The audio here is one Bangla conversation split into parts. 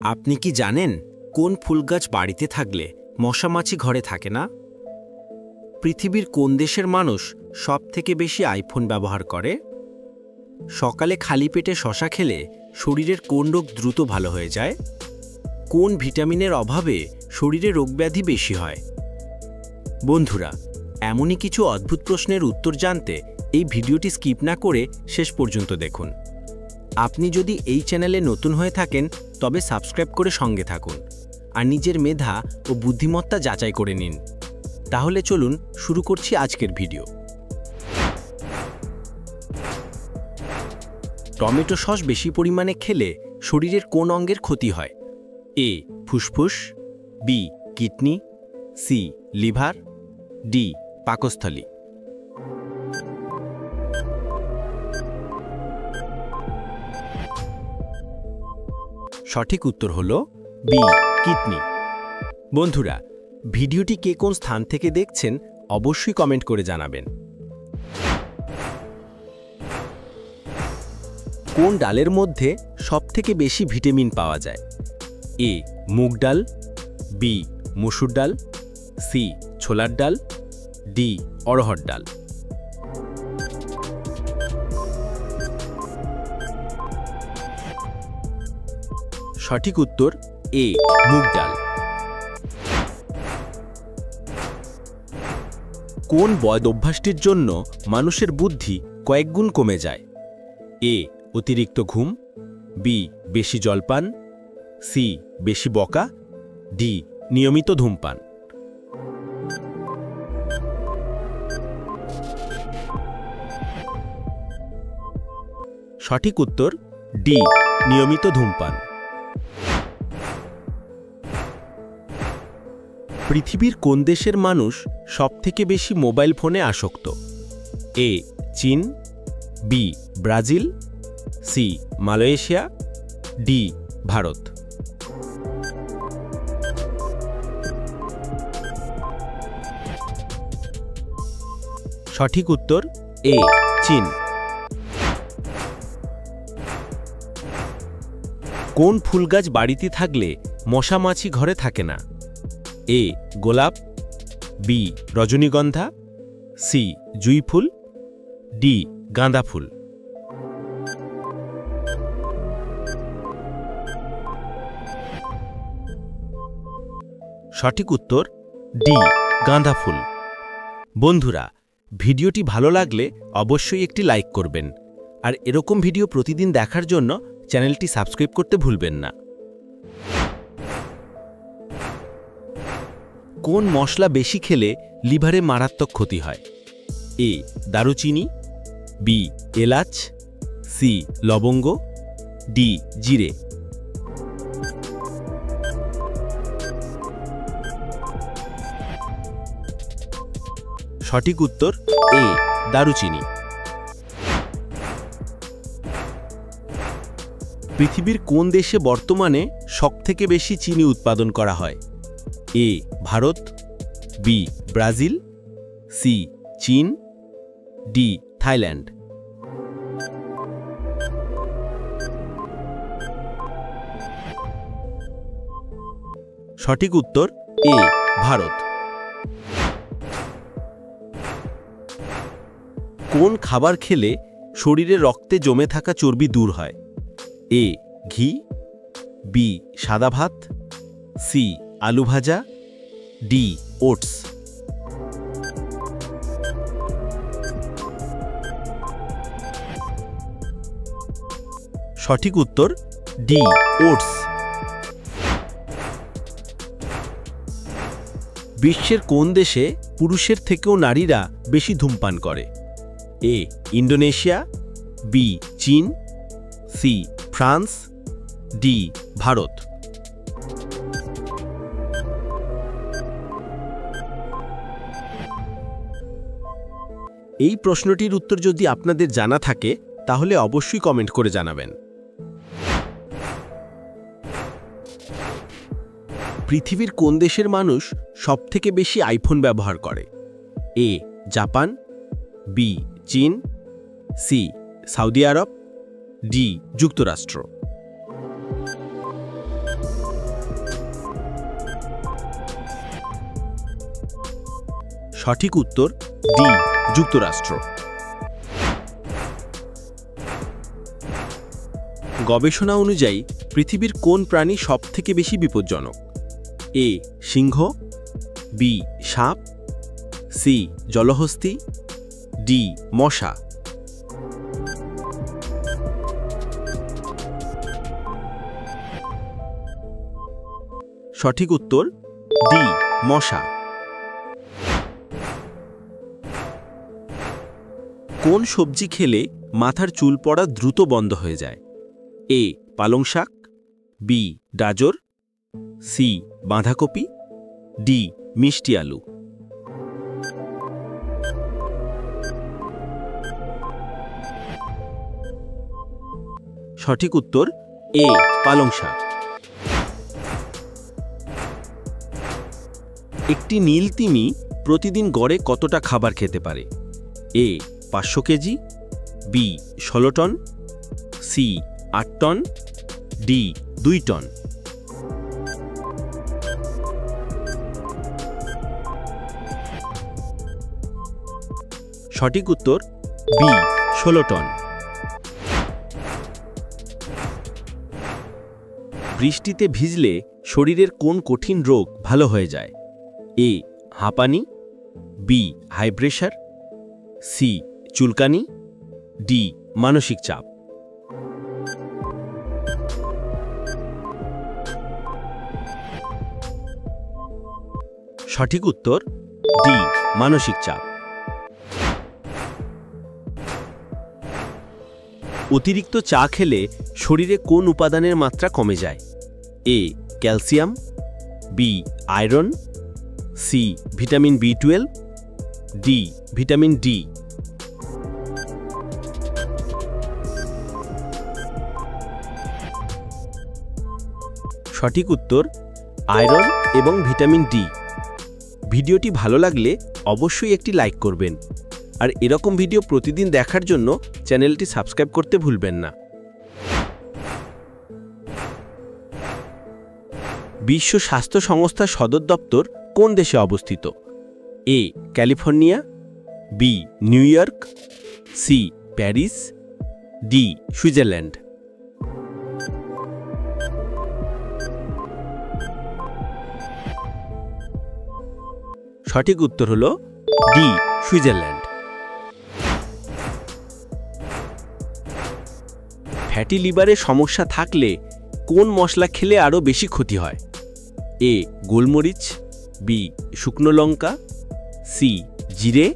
আপনি কি জানেন কোন ফুল গাছ বাড়িতে থাকলে মশামাছি ঘরে থাকে না? পৃথিবীর কোন দেশের মানুষ সবথেকে বেশি আইফোন ব্যবহার করে? সকালে খালি পেটে শসা খেলে শরীরের কোন রোগ দ্রুত ভালো হয়ে যায়? কোন ভিটামিনের অভাবে শরীরে রোগব্যাধি বেশি হয়? বন্ধুরা, এমনই কিছু অদ্ভুত প্রশ্নের উত্তর জানতে এই ভিডিওটি স্কিপ না করে শেষ পর্যন্ত দেখুন। আপনি যদি এই চ্যানেলে নতুন হয়ে থাকেন তবে সাবস্ক্রাইব করে সঙ্গে থাকুন আর নিজের মেধা ও বুদ্ধিমত্তা যাচাই করে নিন। তাহলে চলুন শুরু করছি আজকের ভিডিও। টমেটো সস বেশি পরিমাণে খেলে শরীরের কোন অঙ্গের ক্ষতি হয়? এ. ফুসফুস, B. Kidney, C. Liver, D. পাকস্থলী। সঠিক উত্তর হল বি. কিডনি। বন্ধুরা, ভিডিওটি কে কোন স্থান থেকে দেখছেন অবশ্যই কমেন্ট করে জানাবেন। কোন ডালের মধ্যে সবথেকে বেশি ভিটামিন পাওয়া যায়? এ. মুগ ডাল, বি. মসুর ডাল, সি. ছোলার ডাল, ডি. অড়হর ডাল। সঠিক উত্তর এ. মুগ ডাল। কোন বদ অভ্যাসটির জন্য মানুষের বুদ্ধি কয়েক গুণ কমে যায়? এ. অতিরিক্ত ঘুম, বি. বেশি জলপান, সি. বেশি বকা, ডি. নিয়মিত ধূমপান। সঠিক উত্তর ডি. নিয়মিত ধূমপান। পৃথিবীর কোন দেশের মানুষ সবথেকে বেশি মোবাইল ফোনে আসক্ত? এ. চীন, B. Brazil, C. Malaysia, D. Bharat. সঠিক উত্তর এ. চীন। কোন ফুল গাছ বাড়িতে থাকলে মশামাছি ঘরে থাকে না? এ. গোলাপ, বি. রজনীগন্ধা, সি. জুঁই ফুল, ডি. গাঁদা ফুল। সঠিক উত্তর ডি. গাঁদা ফুল। বন্ধুরা, ভিডিওটি ভালো লাগলে অবশ্যই একটি লাইক করবেন আর এরকম ভিডিও প্রতিদিন দেখার জন্য চ্যানেলটি সাবস্ক্রাইব করতে ভুলবেন না। কোন মশলা বেশি খেলে লিভারে মারাত্মক ক্ষতি হয়? এ. দারুচিনি, বি. এলাচ, সি. লবঙ্গ, ডি. জিরে। সঠিক উত্তর এ. দারুচিনি। পৃথিবীর কোন দেশে বর্তমানে সবথেকে বেশি চিনি উৎপাদন করা হয়? A. Bharat, B. Brazil, C. চীন, ডি. থাইল্যান্ড। সঠিক উত্তর এ. ভারত। কোন খাবার খেলে শরীরে রক্তে জমে থাকা চর্বি দূর হয়? এ. ঘি, বি. সাদা ভাত, সি. আলু ভাজা, ডি. ওটস। সঠিক উত্তর ডি. ওটস। বিশ্বের কোন দেশে পুরুষের থেকেও নারীরা বেশি ধূমপান করে? এ. Indonesia, B. চীন, সি. France, D. ভারত। এই প্রশ্নটির উত্তর যদি আপনাদের জানা থাকে তাহলে অবশ্যই কমেন্ট করে জানাবেন। পৃথিবীর কোন দেশের মানুষ সবথেকে বেশি আইফোন ব্যবহার করে? এ. Japan, B. চীন, সি. Saudi Arab, D. যুক্তরাষ্ট্র। সঠিক উত্তর ডি যুক্তরাষ্ট্র। গবেষণা অনুযায়ী পৃথিবীর কোন প্রাণী সবথেকে বেশি বিপজ্জনক? এ সিংহ, বি সাপ, সি জলহস্তী, ডি মশা। সঠিক উত্তর ডি মশা। কোন সবজি খেলে মাথার চুল পড়া দ্রুত বন্ধ হয়ে যায়? এ পালং শাক, বি গাজর, সি বাঁধাকপি, ডি মিষ্টি আলু। সঠিক উত্তর এ পালং শাক। একটি নীল তিমি প্রতিদিন গড়ে কতটা খাবার খেতে পারে? A 500 KG, B 16 ton, C 8 ton, D 2 ton. সঠিক উত্তর বি 16 টন। বৃষ্টিতে ভিজলে শরীরের কোন কঠিন রোগ ভালো হয়ে যায়? এ হাঁপানি, বি হাই প্রেশার, সি চুলকানি, ডি মানসিক চাপ। সঠিক উত্তর ডি মানসিক চাপ। অতিরিক্ত চা খেলে শরীরে কোন উপাদানের মাত্রা কমে যায়? A calcium, B iron, C vitamin B12, D vitamin D. সঠিক উত্তর আয়রন এবং ভিটামিন ডি। ভিডিওটি ভালো লাগলে অবশ্যই একটি লাইক করবেন, আর এরকম ভিডিও প্রতিদিন দেখার জন্য চ্যানেলটি সাবস্ক্রাইব করতে ভুলবেন না। বিশ্ব স্বাস্থ্য সংস্থার সদর দপ্তর কোন দেশে অবস্থিত? A California, B New York, C Paris, D Switzerland. সঠিক উত্তর হল ডি সুইজারল্যান্ড। ফ্যাটি লিভারের সমস্যা থাকলে কোন মশলা খেলে আরও বেশি ক্ষতি হয়? এ গোলমরিচ, বি শুকনো লঙ্কা, সি জিরে,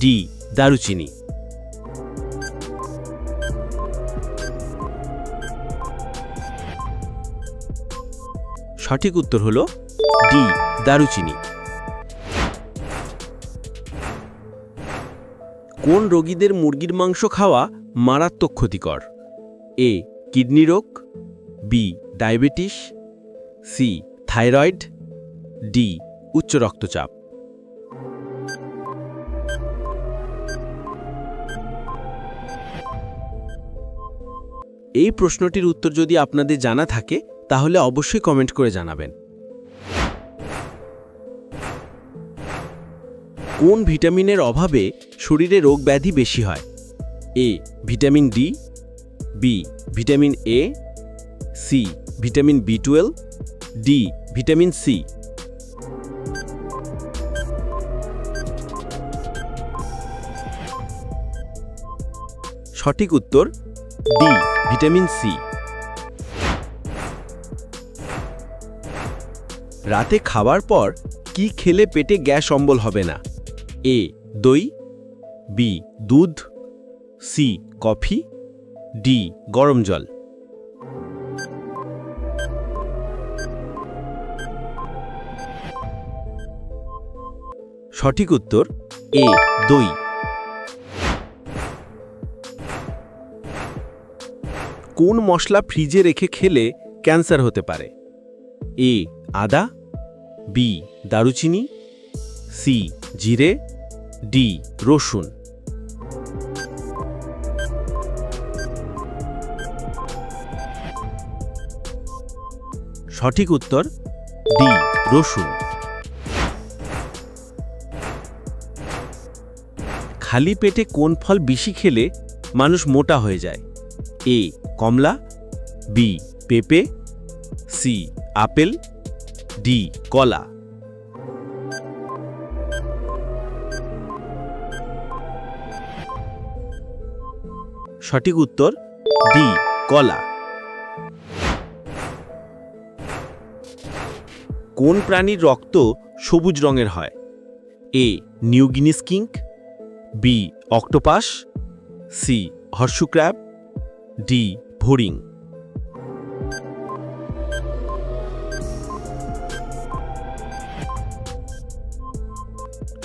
ডি দারুচিনি। সঠিক উত্তর হল ডি দারুচিনি। কোন রোগীদের মুরগির মাংস খাওয়া মারাত্মক ক্ষতিকর? এ কিডনি রোগ, B diabetes, C thyroid, D উচ্চ রক্তচাপ। এই প্রশ্নটির উত্তর যদি আপনাদের জানা থাকে তাহলে অবশ্যই কমেন্ট করে জানাবেন। কোন ভিটামিনের অভাবে শরীরে রোগ ব্যাধি বেশি হয়? A vitamin D, B vitamin A, C vitamin B12, D vitamin C. সঠিক উত্তর ডি ভিটামিন সি। রাতে খাবার পর কি খেলে পেটে গ্যাস অম্বল হবে না? এ দই, বি দুধ, সি কফি, ডি গরম জল। সঠিক উত্তর এ দই। কোন মশলা ফ্রিজে রেখে খেলে ক্যান্সার হতে পারে? এ আদা, বি দারুচিনি, সি জিরে, ডি রসুন। সঠিক উত্তর ডি রসুন। খালি পেটে কোন ফল বেশি খেলে মানুষ মোটা হয়ে যায়? এ কমলা, বি পেঁপে, সি আপেল, ডি কলা। সঠিক উত্তর ডি কলা। কোন প্রাণীর রক্ত সবুজ রঙের হয়? A New Guinea skink, B octopus, C horseshoe crab, D ভরিং।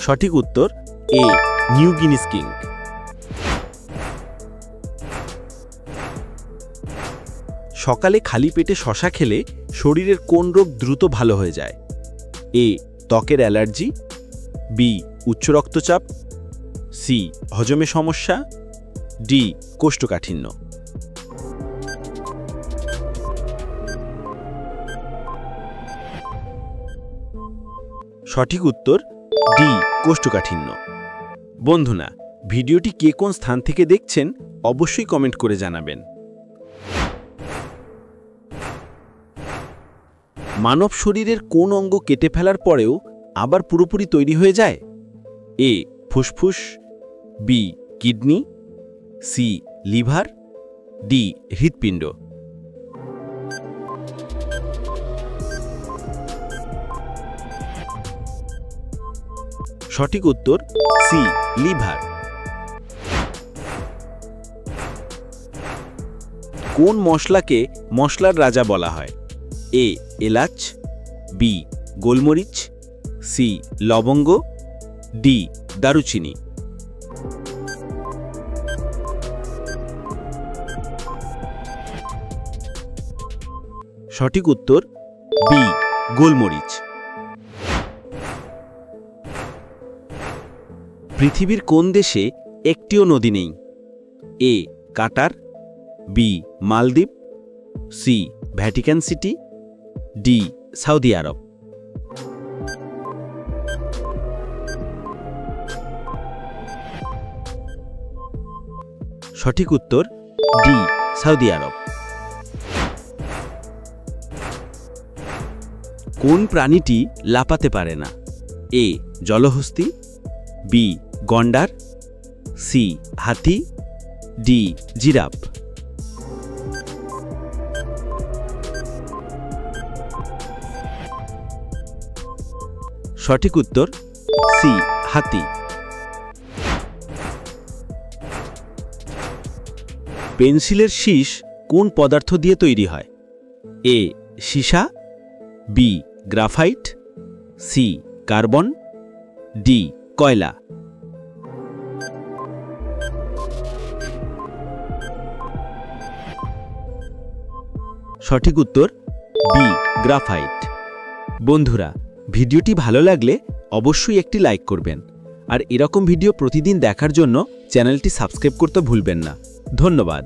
সঠিক উত্তর এ নিউগিনি স্কিঙ্ক। সকালে খালি পেটে শসা খেলে শরীরের কোন রোগ দ্রুত ভালো হয়ে যায়? এ ত্বকের অ্যালার্জি, বি উচ্চ রক্তচাপ, সি হজমে সমস্যা, ডি কোষ্ঠকাঠিন্য। সঠিক উত্তর ডি কোষ্ঠকাঠিন্য। বন্ধুরা, ভিডিওটি কে কোন স্থান থেকে দেখছেন অবশ্যই কমেন্ট করে জানাবেন। মানব শরীরের কোন অঙ্গ কেটে ফেলার পরেও আবার পুরোপুরি তৈরি হয়ে যায়? এ ফুসফুস, B kidney, C liver, D হৃৎপিণ্ড। সঠিক উত্তর সি লিভার। কোন মশলাকে মশলার রাজা বলা হয়? এ এলাচ, বি গোলমরিচ, সি লবঙ্গ, ডি দারুচিনি। সঠিক উত্তর বি গোলমরিচ। পৃথিবীর কোন দেশে একটিও নদী নেই? এ কাতার, বি মালদ্বীপ, C Vatican City, D Saudi Arab. সঠিক উত্তর ডি সৌদি আরব। কোন প্রাণীটি লাফাতে পারে না? এ জলহস্তী, বি গন্ডার, সি হাতি, ডি জিরাফ। সঠিক উত্তর সি হাতি। পেন্সিলের শীষ কোন পদার্থ দিয়ে তৈরি হয়? এ সীসা, B graphite, C carbon, D কয়লা। সঠিক উত্তর বি গ্রাফাইট। বন্ধুরা, ভিডিওটি ভালো লাগলে অবশ্যই একটি লাইক করবেন আর এরকম ভিডিও প্রতিদিন দেখার জন্য চ্যানেলটি সাবস্ক্রাইব করতে ভুলবেন না। ধন্যবাদ।